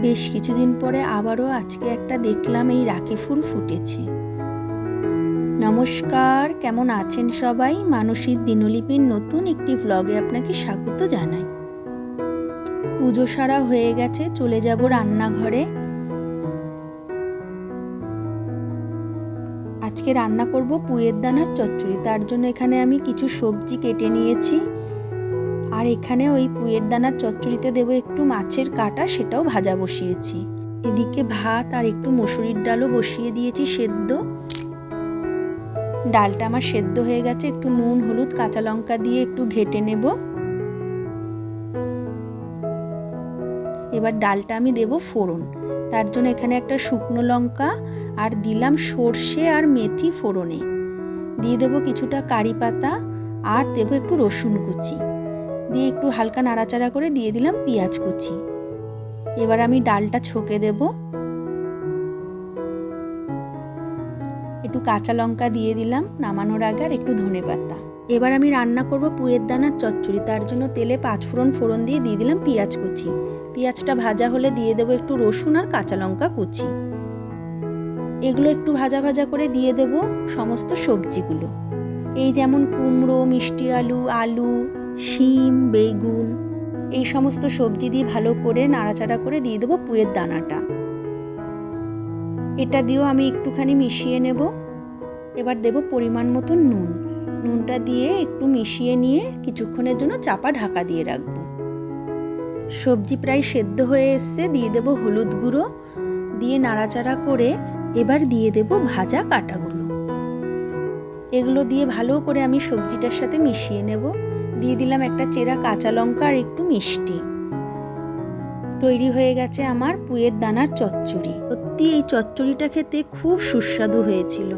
বেশ কিছুদিন পরে আবারও আজকে একটা দেখলাম এই রাখি ফুল ফুটেছে। নমস্কার, কেমন আছেন সবাই? মানসীর দিনলিপির নতুন একটি ভ্লগে আপনাকে স্বাগত জানাই। পুজো সারা হয়ে গেছে, চলে যাব রান্নাঘরে। আজকে রান্না করব পুয়ের দানার চচ্চড়ি। তার জন্য এখানে আমি কিছু সবজি কেটে নিয়েছি, আর এখানে ওই পুয়ের দানার চচ্চড়িতে দেবো একটু মাছের কাঁটা, সেটাও ভাজা বসিয়েছি। এদিকে ভাত আর একটু মসুরির ডালও বসিয়ে দিয়েছি সেদ্ধ। ডালটা আমার সেদ্ধ হয়ে গেছে, একটু নুন হলুদ কাঁচা লঙ্কা দিয়ে একটু ঘেটে নেব। এবার ডালটা আমি দেব ফোড়ন। তার জন্য এখানে একটা শুকনো লঙ্কা আর দিলাম সর্ষে আর মেথি ফোড়নে, দিয়ে দেবো কিছুটা কারি পাতা আর দেবো একটু রসুন কুচি, দিয়ে একটু হালকা নাড়াচাড়া করে দিয়ে দিলাম পেঁয়াজ কুচি। এবার আমি ডালটা ছকে দেব, একটু কাঁচা লঙ্কা দিয়ে দিলাম নামানোর আগে, আর একটু ধনেপাতা। এবার আমি রান্না করব পুয়ের দানার চচ্চড়ি। তার জন্য তেলে 5 ফোড়ন দিয়ে দিলাম পেঁয়াজ কুচি। পেঁয়াজটা ভাজা হলে দিয়ে দেবো একটু রসুন আর কাঁচা লঙ্কা কুচি। এগুলো একটু ভাজা ভাজা করে দিয়ে দেব সমস্ত সবজিগুলো, এই যেমন কুমড়ো, মিষ্টি আলু, আলু, শিম, বেগুন, এই সমস্ত সবজি দিয়ে ভালো করে নাড়াচাড়া করে দিয়ে দেবো পুয়ের দানাটা। এটা দিয়েও আমি একটুখানি মিশিয়ে নেব। এবার দেব পরিমাণ মতো নুন। নুনটা দিয়ে একটু মিশিয়ে নিয়ে কিছুক্ষণের জন্য চাপা ঢাকা দিয়ে রাখবো। সবজি প্রায় সেদ্ধ হয়ে এসছে, দিয়ে দেব হলুদ গুঁড়ো, দিয়ে নাড়াচাড়া করে এবার দিয়ে দেব ভাজা কাঁটাগুলো। এগুলো দিয়ে ভালো করে আমি সবজিটার সাথে মিশিয়ে নেব। দিয়ে দিলাম একটা চেরা কাঁচা লঙ্কা আর একটু মিষ্টি। তৈরি হয়ে গেছে আমার পুয়ের দানার চচ্চড়ি। সত্যি এই চচ্চড়িটা খেতে খুব সুস্বাদু হয়েছিল।